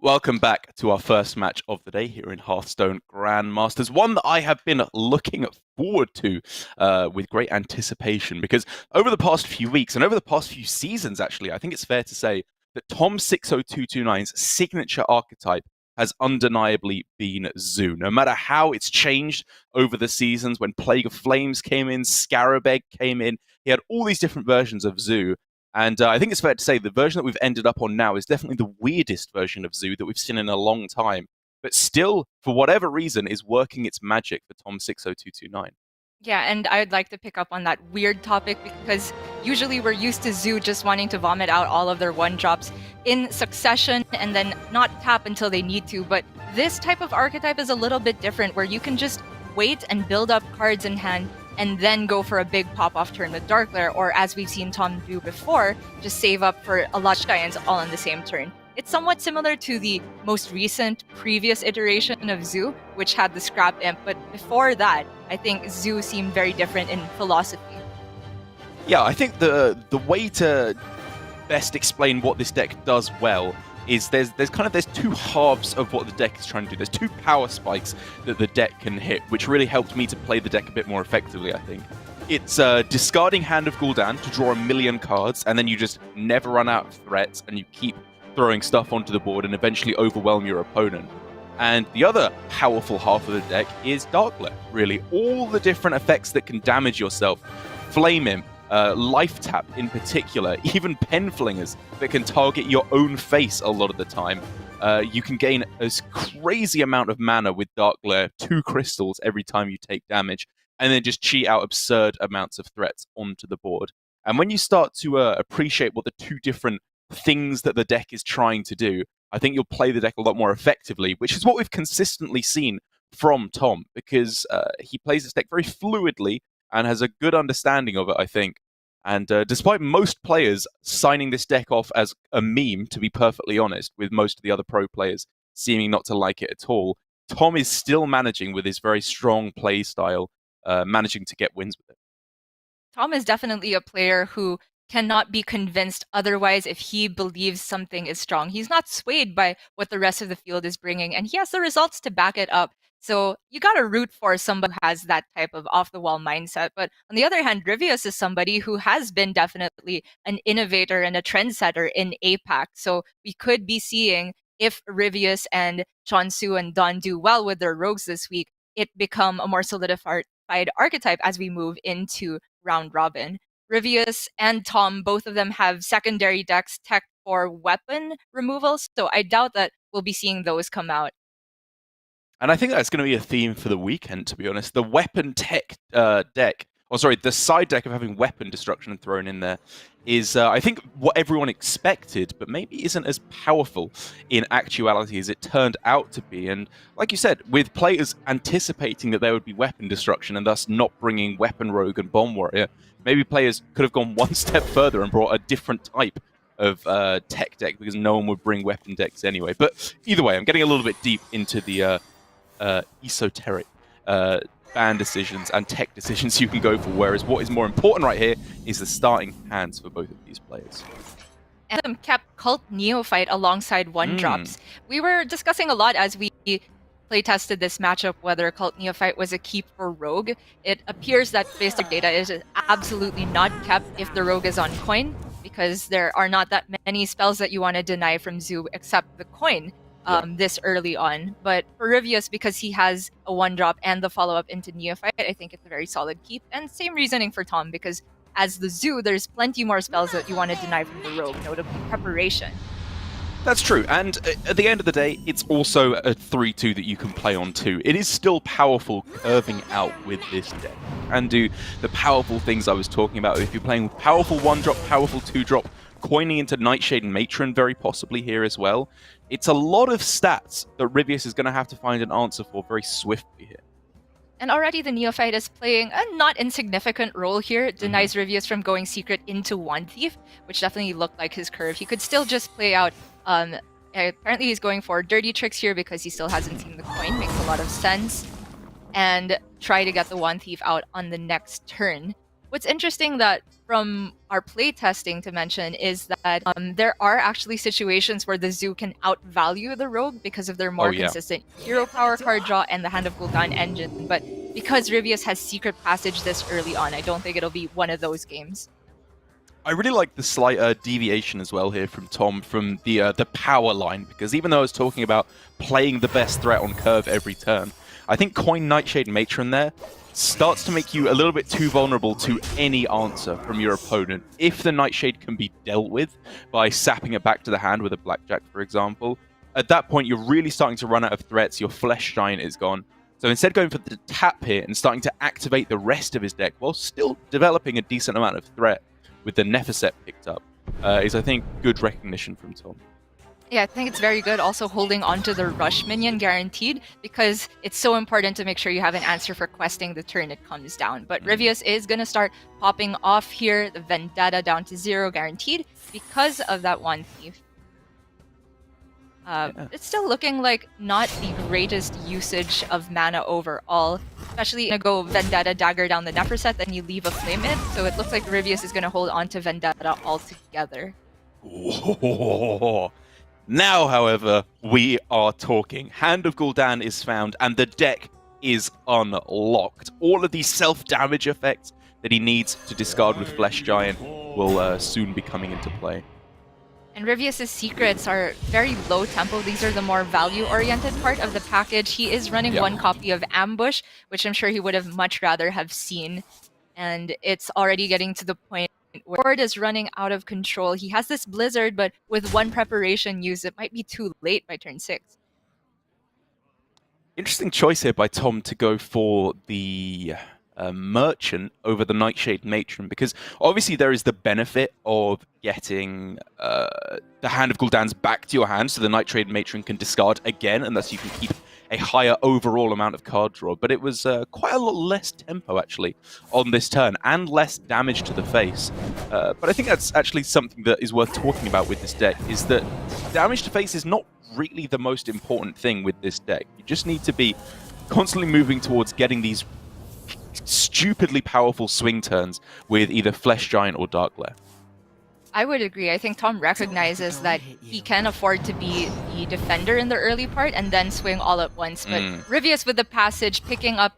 Welcome back to our first match of the day here in Hearthstone Grandmasters. One that I have been looking forward to with great anticipation because over the past few weeks and over the past few seasons, actually, I think it's fair to say that tom60229's signature archetype has undeniably been Zoo. No matter how it's changed over the seasons, when Plague of Flames came in, Scarab Egg came in, he had all these different versions of Zoo. And I think it's fair to say the version that we've ended up on now is definitely the weirdest version of Zoo that we've seen in a long time, but still, for whatever reason, is working its magic for tom60229. Yeah, and I'd like to pick up on that weird topic because usually we're used to Zoo just wanting to vomit out all of their one-drops in succession and then not tap until they need to, but this type of archetype is a little bit different where you can just wait and build up cards in hand and then go for a big pop-off turn with Dark Lair, or as we've seen Tom do before, just save up for a lot of giants all on the same turn. It's somewhat similar to the most recent previous iteration of Zoo, which had the Scrap Imp, but before that, I think Zoo seemed very different in philosophy. Yeah, I think the way to best explain what this deck does well is there's two halves of what the deck is trying to do. There's two power spikes that the deck can hit, which really helped me to play the deck a bit more effectively, I think. It's discarding Hand of Gul'dan to draw 1,000,000 cards, and then you just never run out of threats, and you keep throwing stuff onto the board and eventually overwhelm your opponent. And the other powerful half of the deck is Dark Lair, really. All the different effects that can damage yourself. Flame Imp, Life Tap in particular, even Pen Flingers that can target your own face a lot of the time. You can gain a crazy amount of mana with Dark Lair, 2 crystals every time you take damage, and then just cheat out absurd amounts of threats onto the board. And when you start to appreciate what the two different things that the deck is trying to do, I think you'll play the deck a lot more effectively, which is what we've consistently seen from Tom, because he plays this deck very fluidly and has a good understanding of it, I think. And despite most players signing this deck off as a meme, to be perfectly honest, with most of the other pro players seeming not to like it at all, Tom is still managing with his very strong play style, managing to get wins with it. Tom is definitely a player who cannot be convinced otherwise if he believes something is strong. He's not swayed by what the rest of the field is bringing, and he has the results to back it up. So you got to root for somebody who has that type of off-the-wall mindset. But on the other hand, Ryvius is somebody who has been definitely an innovator and a trendsetter in APAC. So we could be seeing, if Ryvius and Chonsu and Don do well with their rogues this week, it become a more solidified archetype as we move into round robin. Ryvius and Tom, both of them have secondary decks tech for weapon removal, so I doubt that we'll be seeing those come out. And I think that's going to be a theme for the weekend, to be honest. The weapon tech deck, the side deck of having weapon destruction thrown in there is, I think, what everyone expected, but maybe isn't as powerful in actuality as it turned out to be. And like you said, with players anticipating that there would be weapon destruction and thus not bringing Weapon Rogue and Bomb Warrior, maybe players could have gone one step further and brought a different type of tech deck because no one would bring weapon decks anyway. But either way, I'm getting a little bit deep into the esoteric ban decisions and tech decisions you can go for, whereas what is more important right here is the starting hands for both of these players. Anthem kept Cult Neophyte alongside one-drops. We were discussing a lot as we playtested this matchup whether Cult Neophyte was a keep for Rogue. It appears that based on data, it is absolutely not kept if the Rogue is on coin, because there are not that many spells that you want to deny from Zoo except the coin. This early on. But for Ryvius, because he has a one-drop and the follow-up into Neophyte, I think it's a very solid keep. And same reasoning for Tom, because as the Zoo, there's plenty more spells that you want to deny from the Rogue, notably Preparation. That's true, and at the end of the day, it's also a 3-2 that you can play on too. It is still powerful curving out with this deck, and do the powerful things I was talking about. If you're playing with powerful 1-drop, powerful 2-drop, coining into Nightshade and Matron very possibly here as well. It's a lot of stats that Ryvius is going to have to find an answer for very swiftly here. And already the Neophyte is playing a not insignificant role here. It denies Ryvius from going secret into One Thief, which definitely looked like his curve. He could still just play out, apparently he's going for Dirty Tricks here because he still hasn't seen the coin, makes a lot of sense, and try to get the One Thief out on the next turn. What's interesting that from our play testing to mention is that there are actually situations where the Zoo can outvalue the Rogue because of their more consistent hero power card draw and the Hand of Gul'dan engine. But because Ryvius has Secret Passage this early on, I don't think it'll be one of those games. I really like the slight deviation as well here from Tom from the power line, because even though I was talking about playing the best threat on curve every turn, I think Coin Nightshade Matron there starts to make you a little bit too vulnerable to any answer from your opponent. If the Nightshade can be dealt with by sapping it back to the hand with a Blackjack, for example, at that point you're really starting to run out of threats, your Flesh Giant is gone. So instead of going for the tap here and starting to activate the rest of his deck while still developing a decent amount of threat with the Nephicet picked up, is, I think, good recognition from Tom. Yeah, I think it's very good also holding onto the Rush minion guaranteed, because it's so important to make sure you have an answer for questing the turn it comes down. But Ryvius is going to start popping off here, the Vendetta down to 0 guaranteed because of that one Thief. It's still looking like not the greatest usage of mana overall, especially going to go Vendetta Dagger down the Nephicet, then you leave a Flame It, so it looks like Ryvius is going to hold on to Vendetta altogether. Now, however, we are talking. Hand of Gul'dan is found, and the deck is unlocked. All of these self-damage effects that he needs to discard with Flesh Giant will soon be coming into play. And Ryvius' secrets are very low tempo. These are the more value-oriented part of the package. He is running one copy of Ambush, which I'm sure he would have much rather have seen. And it's already getting to the point where board is running out of control. He has this Blizzard, but with one preparation used, it might be too late by turn 6. Interesting choice here by Tom to go for the Merchant over the Nightshade Matron, because obviously there is the benefit of getting the Hand of Gul'dan's back to your hand, so the Nightshade Matron can discard again, and thus you can keep a higher overall amount of card draw. But it was quite a lot less tempo, actually, on this turn, and less damage to the face. But I think that's actually something that is worth talking about with this deck, is that damage to face is not really the most important thing with this deck. You just need to be constantly moving towards getting these stupidly powerful swing turns with either Flesh Giant or Dark Glare. I would agree. I think Tom recognizes that he can afford to be the defender in the early part and then swing all at once. But Ryvius with the passage, picking up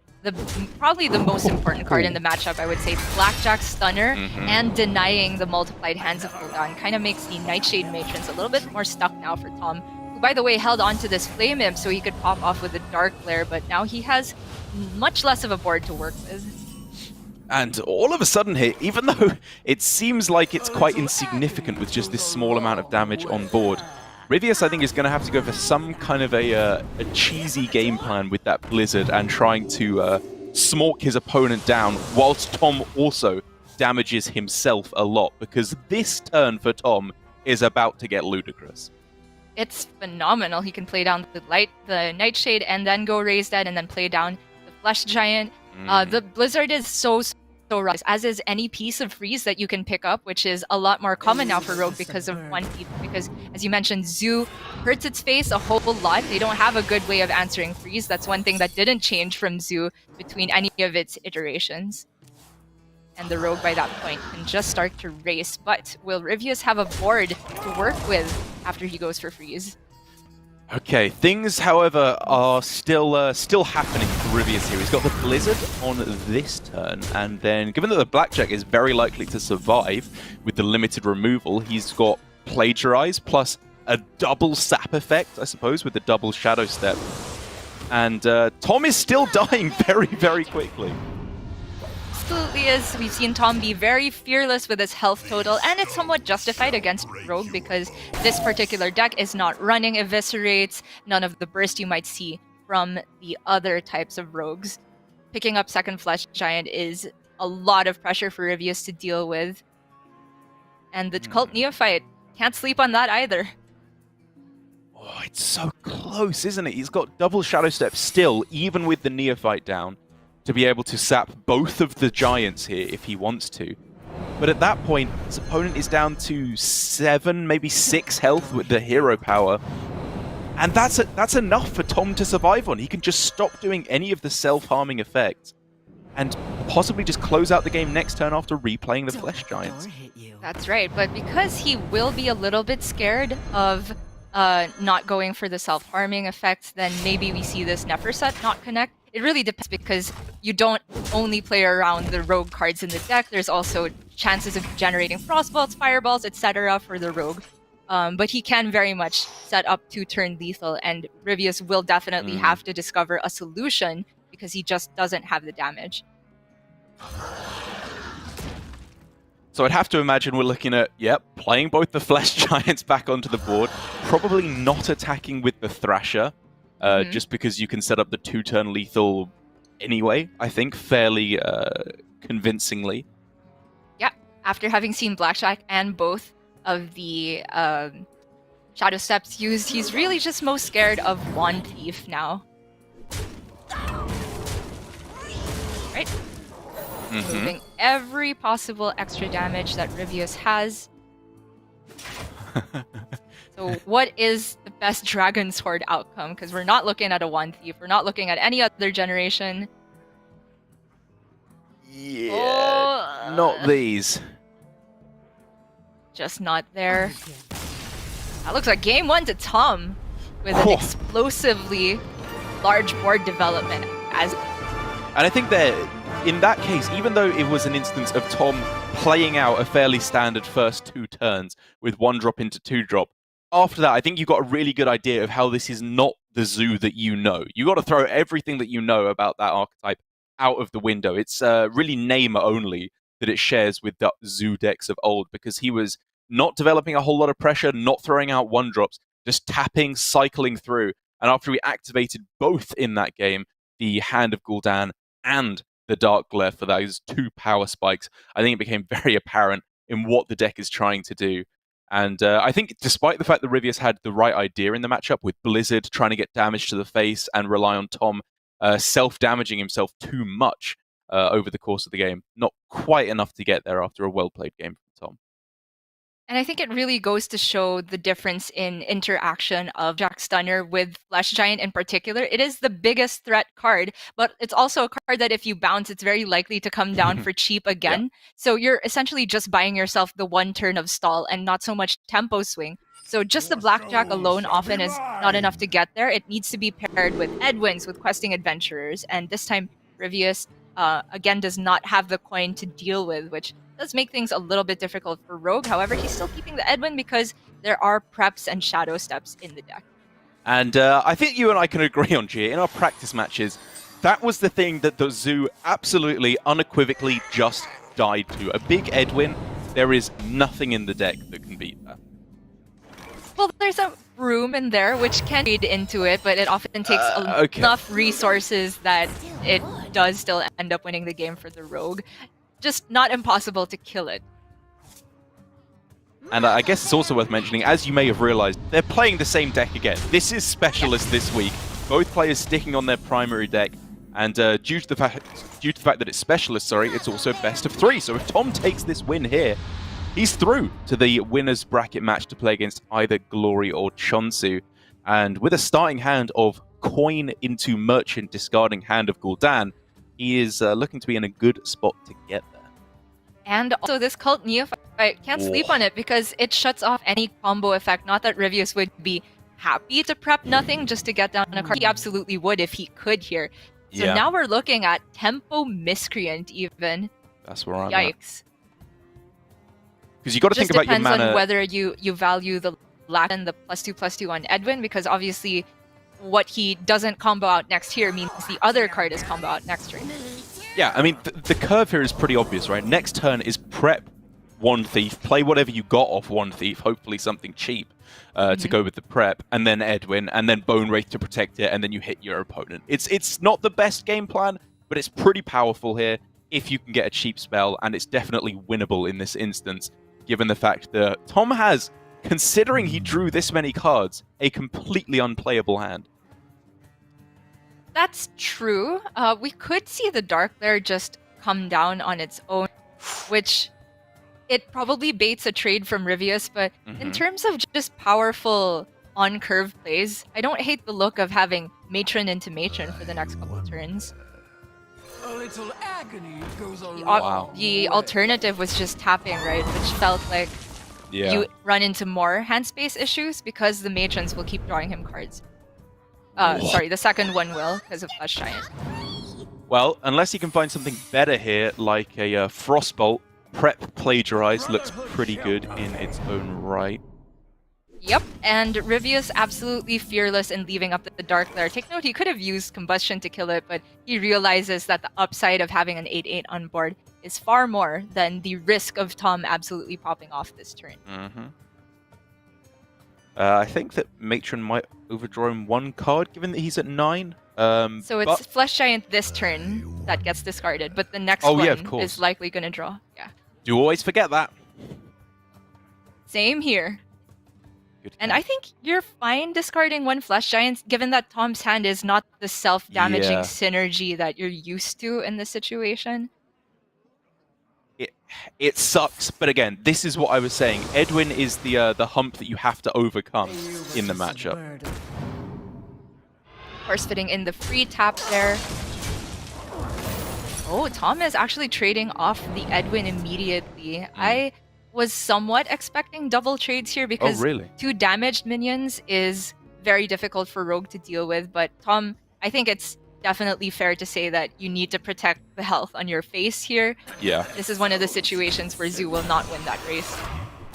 probably the most important card in the matchup, I would say, Blackjack Stunner, and denying the multiplied Hands of Gul'dan kind of makes the Nightshade Matrons a little bit more stuck now for Tom, who, by the way, held on to this Flame Imp so he could pop off with a Dark Glare, but now he has much less of a board to work with. And all of a sudden here, even though it seems like it's quite insignificant with just this small amount of damage on board, Ryvius, I think, is going to have to go for some kind of a cheesy game plan with that Blizzard and trying to smork his opponent down, whilst Tom also damages himself a lot, because this turn for Tom is about to get ludicrous. It's phenomenal. He can play down the Nightshade, and then go Raise Dead, and then play down the Flesh Giant. The Blizzard is so rough, as is any piece of freeze that you can pick up, which is a lot more common now for Rogue because of one piece. Because, as you mentioned, Zoo hurts its face a whole lot. They don't have a good way of answering freeze. That's one thing that didn't change from Zoo between any of its iterations. And the Rogue, by that point, can just start to race. But will Ryvius have a board to work with after he goes for freeze? Okay, things, however, are still happening for Ryvius here. He's got the Blizzard on this turn, and then, given that the Blackjack is very likely to survive with the limited removal, he's got Plagiarize plus a double sap effect, I suppose, with the double Shadow Step. And Tom is still dying very, very quickly. Absolutely is. We've seen Tom be very fearless with his health total, and it's somewhat justified against Rogue because this particular deck is not running Eviscerates, none of the burst you might see from the other types of Rogues. Picking up second Flesh Giant is a lot of pressure for Ryvius to deal with. And the Cult Neophyte, can't sleep on that either. Oh, it's so close, isn't it? He's got double Shadow Step still, even with the Neophyte down, to be able to sap both of the Giants here if he wants to. But at that point, his opponent is down to 7, maybe 6 health with the hero power. And that's enough for Tom to survive on. He can just stop doing any of the self-harming effects. and possibly just close out the game next turn after replaying the Flesh Giants. That's right, but because he will be a little bit scared of not going for the self-harming effects, then maybe we see this Nefer set not connect. It really depends because you don't only play around the rogue cards in the deck, there's also chances of generating frostbolts, fireballs, etc. for the rogue. But he can very much set up to turn lethal, and Ryvius will definitely have to discover a solution because he just doesn't have the damage. So I'd have to imagine we're looking at, playing both the Flesh Giants back onto the board, probably not attacking with the Thrasher, just because you can set up the 2-turn lethal anyway, I think, fairly convincingly. Yeah, after having seen Blackjack and both of the Shadow Steps used, he's really just most scared of Wand Thief now. Right? Moving every possible extra damage that Ryvius has. So what is the best Dragon Sword outcome? Because we're not looking at a Wand Thief. We're not looking at any other generation. Yeah, not these. Just not there. That looks like game 1 to Tom with an explosively large board development. And I think that in that case, even though it was an instance of Tom playing out a fairly standard first 2 turns with 1-drop into 2-drop, after that, I think you got a really good idea of how this is not the zoo that you know. You got to throw everything that you know about that archetype out of the window. It's really name only that it shares with the zoo decks of old, because he was not developing a whole lot of pressure, not throwing out 1-drops, just tapping, cycling through. And after we activated both in that game, the Hand of Gul'dan and the Dark Glare for those 2 power spikes, I think it became very apparent in what the deck is trying to do. And I think despite the fact that Ryvius had the right idea in the matchup with Blizzard trying to get damage to the face and rely on Tom self-damaging himself too much over the course of the game, not quite enough to get there after a well-played game from Tom. And I think it really goes to show the difference in interaction of Jack Stunner with Flesh Giant in particular. It is the biggest threat card, but it's also a card that if you bounce, it's very likely to come down for cheap again. So you're essentially just buying yourself the 1 turn of stall and not so much tempo swing. So just the Blackjack alone often is not enough to get there. It needs to be paired with Edwins, with Questing Adventurers, and this time Ryvius again does not have the coin to deal with, which does make things a little bit difficult for Rogue. However, he's still keeping the Edwin because there are preps and shadow steps in the deck. And I think you and I can agree on, Gia, in our practice matches, that was the thing that the Zoo absolutely, unequivocally just died to. A big Edwin, there is nothing in the deck that can beat that. Well, there's a room in there which can read into it, but it often takes enough resources that it does still end up winning the game for the Rogue. Just not impossible to kill it. And I guess it's also worth mentioning, as you may have realized, they're playing the same deck again. This is Specialist this week. Both players sticking on their primary deck, and due to the fact that it's Specialist, it's also best of 3. So if Tom takes this win here, he's through to the winner's bracket match to play against either Glory or Chonsu. And with a starting hand of Coin into Merchant, discarding Hand of Gul'dan, he is looking to be in a good spot to get there. And also this Cult Neophyte, can't sleep on it because it shuts off any combo effect. Not that Ryvius would be happy to prep nothing just to get down a card. He absolutely would if he could here. So now we're looking at Tempo Miscreant even. That's where I'm Yikes. Because you got to think about your mana. Depends on whether you value the lack and the +2/+2 on Edwin, because obviously what he doesn't combo out next here means the other card is combo out next turn. Yeah, I mean, the curve here is pretty obvious, right? Next turn is prep Wand Thief, play whatever you got off Wand Thief, hopefully something cheap to go with the prep, and then Edwin, and then Bone Wraith to protect it, and then you hit your opponent. It's not the best game plan, but it's pretty powerful here if you can get a cheap spell, and it's definitely winnable in this instance, given the fact that Tom has, considering he drew this many cards, a completely unplayable hand. That's true. We could see the Dark Glare just come down on its own, which it probably baits a trade from Ryvius, but in terms of just powerful on-curve plays, I don't hate the look of having Matron into Matron for the next couple of turns. A little agony goes a Wow. The alternative was just tapping, right? Which felt like you run into more hand space issues because the matrons will keep drawing him cards. Sorry, the second one will because of Flush Giant. Well, unless he can find something better here, like a Frostbolt, Prep Plagiarize looks pretty good in its own right. Yep, and Ryvius absolutely fearless in leaving up the Dark Lair. Take note, he could have used Combustion to kill it, but he realizes that the upside of having an 8/8 on board is far more than the risk of Tom absolutely popping off this turn. I think that Matron might overdraw him one card, given that he's at 9. So it's Flush Giant this turn that gets discarded, but the next one is likely going to draw. Yeah. Do always forget that. Same here. And I think you're fine discarding one Flush Giant, given that Tom's hand is not the self-damaging synergy that you're used to in this situation. It sucks, but again, this is what I was saying. Edwin is the hump that you have to overcome in the matchup. Of course, fitting in the free tap there. Oh, Tom is actually trading off the Edwin immediately. I was somewhat expecting double trades here because 2 damaged minions is very difficult for Rogue to deal with, but Tom, I think it's definitely fair to say that you need to protect the health on your face here. Yeah. This is one of the situations where Zoo will not win that race.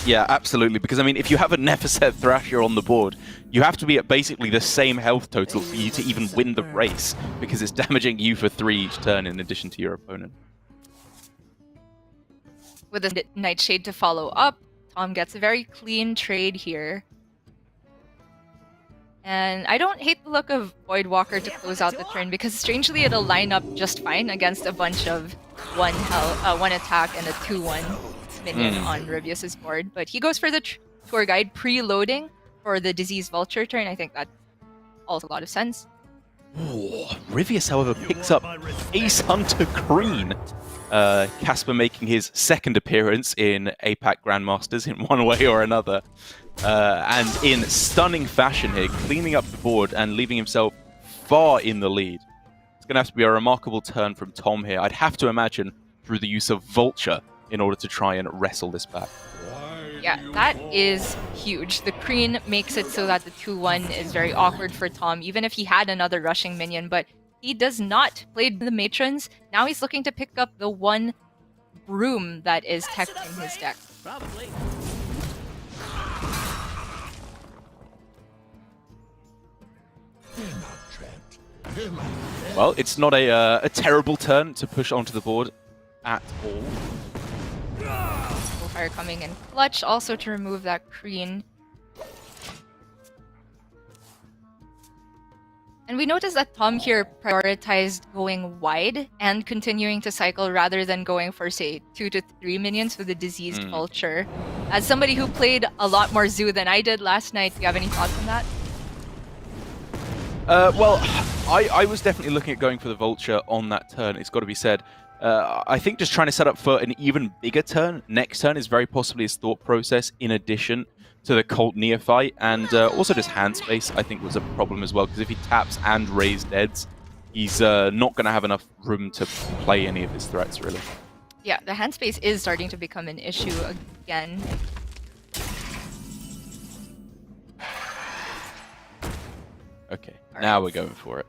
Yeah, absolutely. Because, I mean, if you have a Neverset Thrasher on the board, you have to be at basically the same health total for you to even win the race, because it's damaging you for 3 each turn in addition to your opponent. With a Nightshade to follow up, Tom gets a very clean trade here. And I don't hate the look of Voidwalker to close out the turn, because strangely it'll line up just fine against a bunch of 1 attack and a 2/1 minion on Ryvius's board. But he goes for the tour guide pre-loading for the Disease Vulture turn. I think that also a lot of sense. Oh, Ryvius, however, picks up Ace Hunter Green. Casper making his second appearance in APAC Grandmasters in one way or another. And in stunning fashion here, cleaning up the board and leaving himself far in the lead. It's going to have to be a remarkable turn from Tom here. I'd have to imagine through the use of Vulture in order to try and wrestle this back. Yeah, that is huge. The Kreen makes it so that the 2/1 is very awkward for Tom, even if he had another rushing minion, but he does not play the Matrons. Now he's looking to pick up the 1 Broom that is teched in his deck. Probably. Well, it's not a terrible turn to push onto the board at all. Fire coming in clutch, also to remove that Kreen. And we noticed that Tom here prioritized going wide and continuing to cycle rather than going for, say, 2 to 3 minions with the Diseased Vulture. As somebody who played a lot more Zoo than I did last night, do you have any thoughts on that? Well, I was definitely looking at going for the Vulture on that turn, it's got to be said. I think just trying to set up for an even bigger turn next turn is very possibly his thought process, in addition to the Cult Neophyte, and also just hand space I think was a problem as well, because if he taps and raise deads, he's not going to have enough room to play any of his threats, really. Yeah, the hand space is starting to become an issue again. Okay, now we're going for it.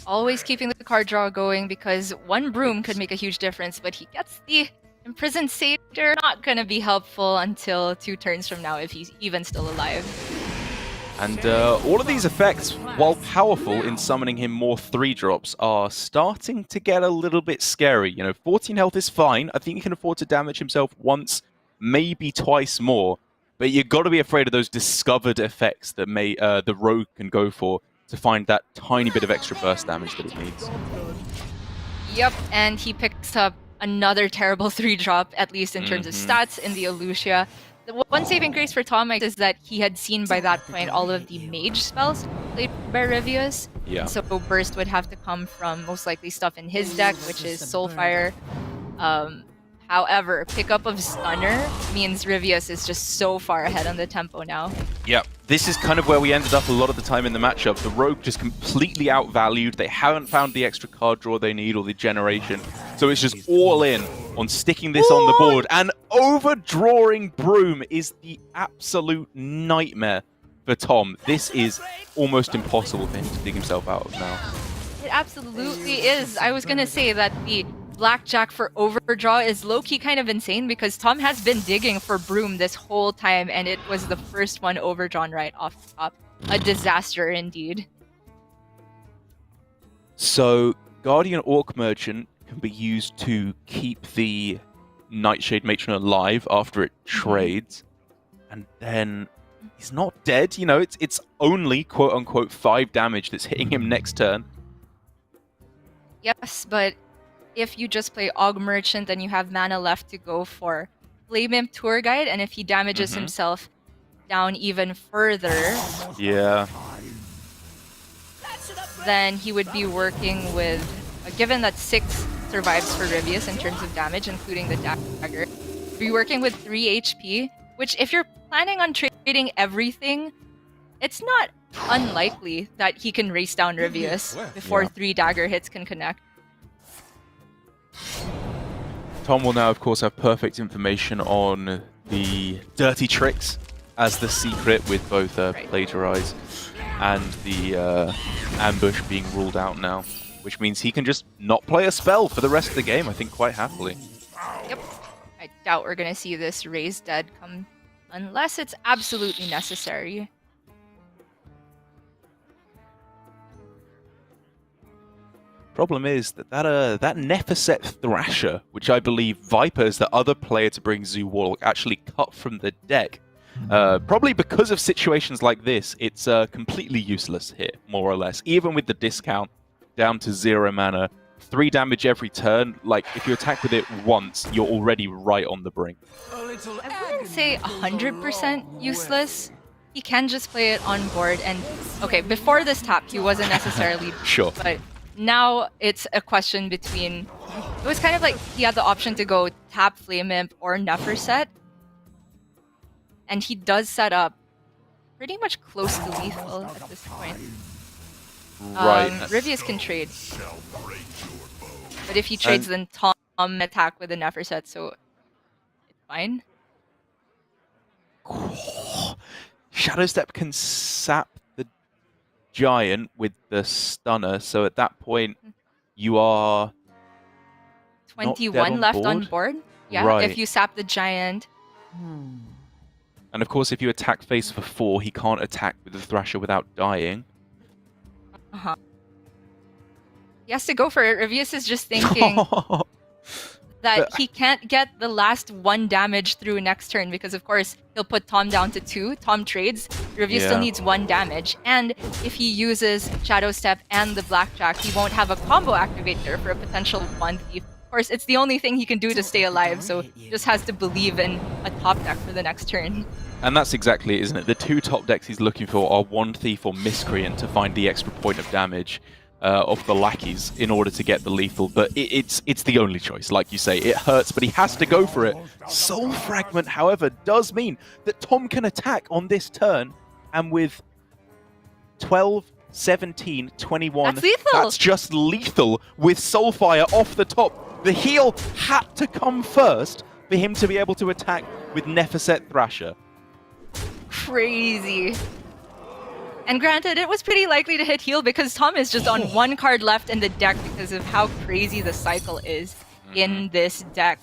Always keeping the card draw going, because 1 Broom could make a huge difference, but he gets the Imprisoned Satyr. Not going to be helpful until 2 turns from now if he's even still alive. And all of these effects, while powerful in summoning him more 3-drops, are starting to get a little bit scary. You know, 14 health is fine. I think he can afford to damage himself once, maybe twice more. But you've got to be afraid of those discovered effects that the Rogue can go for to find that tiny bit of extra burst damage that it needs. Yep, and he picks up another terrible 3-drop, at least in terms of stats, in the Elucia. The one saving grace for Tom is that he had seen by that point all of the mage spells played by Ryvius. Yeah. So burst would have to come from most likely stuff in his deck, which is Soulfire. However, pickup of Stunner means Ryvius is just so far ahead on the tempo now. Yep. This is kind of where we ended up a lot of the time in the matchup. The Rogue just completely outvalued. They haven't found the extra card draw they need or the generation. So it's just all in on sticking this on the board. And overdrawing Broom is the absolute nightmare for Tom. This is almost impossible for him to dig himself out of now. It absolutely is. I was going to say that the blackjack for overdraw is low-key kind of insane because Tom has been digging for Broom this whole time and it was the first one overdrawn right off the top. A disaster indeed. So Guardian Orc Merchant can be used to keep the Nightshade Matron alive after it trades. And then he's not dead, you know, it's only quote-unquote 5 damage that's hitting him next turn. Yes, but if you just play Og Merchant, then you have mana left to go for Flame Imp Tour Guide, and if he damages himself down even further, yeah, then he would be working with, given that 6 survives for Ryvius in terms of damage, including the dagger, be working with 3 HP, which if you're planning on trading everything, it's not unlikely that he can race down Ryvius before 3 dagger hits can connect. Tom will now, of course, have perfect information on the dirty tricks as the secret with both Plagiarize and the ambush being ruled out now, which means he can just not play a spell for the rest of the game, I think, quite happily. Yep. I doubt we're going to see this Raise Dead come unless it's absolutely necessary. Problem is that Nephset Thrasher, which I believe Viper is the other player to bring Zoo Warlock, actually cut from the deck. Probably because of situations like this, it's completely useless here, more or less. Even with the discount down to 0 mana, 3 damage every turn, like if you attack with it once, you're already right on the brink. I wouldn't say 100% useless. He can just play it on board and, okay, before this tap, he wasn't necessarily sure. But now it's a question between, it was kind of like he had the option to go tap Flame Imp or Nephset. And he does set up pretty much close to lethal at this point. Right. Ryvius can trade. But if he trades, then Tom attack with a Nephset, so it's fine. Shadow Step can sap the Giant with the Stunner, so at that point you are 21 left on board. Yeah, right. If you sap the Giant. And of course, if you attack face for 4, he can't attack with the Thrasher without dying. He has to go for it. Ryvius is just thinking that he can't get the last 1 damage through next turn because, of course, he'll put Tom down to 2. Tom trades. Ryvius still needs 1 damage. And if he uses Shadow Step and the Blackjack, he won't have a combo activator for a potential 1 thief. Of course, it's the only thing he can do to stay alive, so he just has to believe in a top deck for the next turn. And that's exactly it, isn't it? The 2 top decks he's looking for are 1 Thief or Miscreant to find the extra point of damage of the lackeys in order to get the lethal, but it's the only choice, like you say. It hurts, but he has to go for it. Soul Fragment, however, does mean that Tom can attack on this turn, and with 12, 17, 21, that's lethal. That's just lethal with Soulfire off the top. The heal had to come first for him to be able to attack with Nephset Thrasher. Crazy. And granted, it was pretty likely to hit heal because Tom is just on 1 card left in the deck because of how crazy the cycle is in this deck.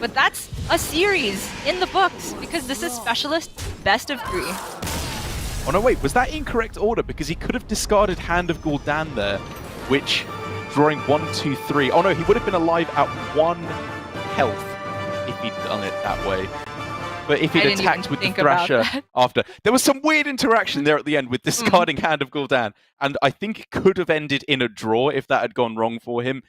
But that's a series in the books because this is Specialist Best of 3. Oh no, wait, was that incorrect order? Because he could have discarded Hand of Gul'dan there, which, drawing 1, 2, 3. Oh no, he would have been alive at 1 health if he'd done it that way. But if he'd attacked with the Thrasher after... There was some weird interaction there at the end with discarding Hand of Gul'dan, and I think it could have ended in a draw if that had gone wrong for him.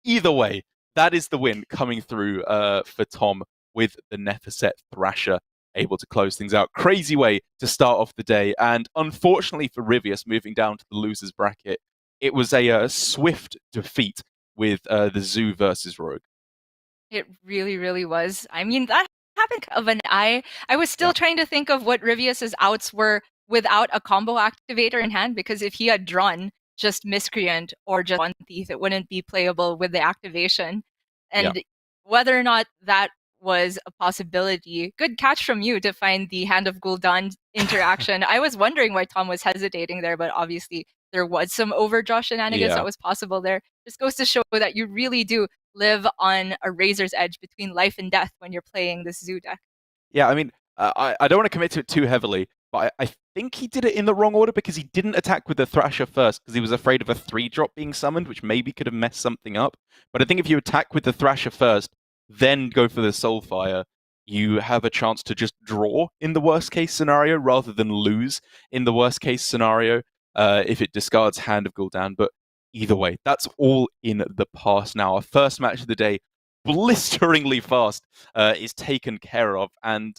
Either way, that is the win coming through for Tom with the Nephset Thrasher able to close things out. Crazy way to start off the day, and unfortunately for Ryvius, moving down to the losers bracket, it was a swift defeat with the Zoo versus Rogue. It really, really was. I mean, that happened of an eye. I was still trying to think of what Ryvius's outs were without a combo activator in hand, because if he had drawn just Miscreant or just one Thief, it wouldn't be playable with the activation. And whether or not that was a possibility, good catch from you to find the Hand of Gul'dan interaction. I was wondering why Tom was hesitating there, but obviously there was some overdraw shenanigans that was possible there. Just goes to show that you really do live on a razor's edge between life and death when you're playing this Zoo deck. Yeah, I mean, I don't want to commit to it too heavily, but I think he did it in the wrong order because he didn't attack with the Thrasher first because he was afraid of a 3-drop being summoned, which maybe could have messed something up. But I think if you attack with the Thrasher first, then go for the Soulfire, you have a chance to just draw in the worst case scenario rather than lose in the worst case scenario if it discards Hand of Gul'dan. But either way, that's all in the past now. Our first match of the day, blisteringly fast, is taken care of, and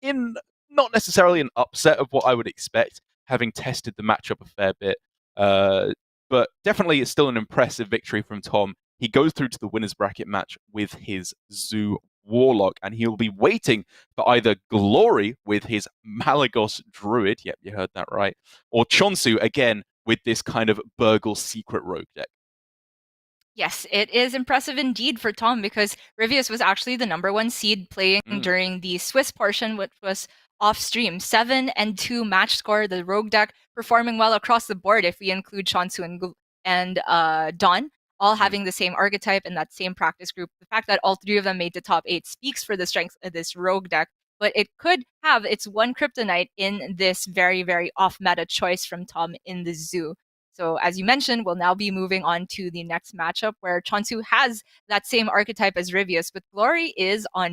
in not necessarily an upset of what I would expect, having tested the matchup a fair bit, but definitely it's still an impressive victory from Tom. He goes through to the winner's bracket match with his Zoo Warlock, and he'll be waiting for either Glory with his Malagos Druid, yep, you heard that right, or Chonsu again with this kind of Burgle Secret Rogue deck. Yes, it is impressive indeed for Tom because Ryvius was actually the #1 seed playing during the Swiss portion, which was off stream. 7-2 match score. The Rogue deck performing well across the board if we include Chonsu and Dawn, all having the same archetype and that same practice group. The fact that all three of them made the top 8 speaks for the strength of this Rogue deck, but it could have its one Kryptonite in this very, very off-meta choice from Tom in the Zoo. So as you mentioned, we'll now be moving on to the next matchup where Chonsu has that same archetype as Ryvius, but Glory is on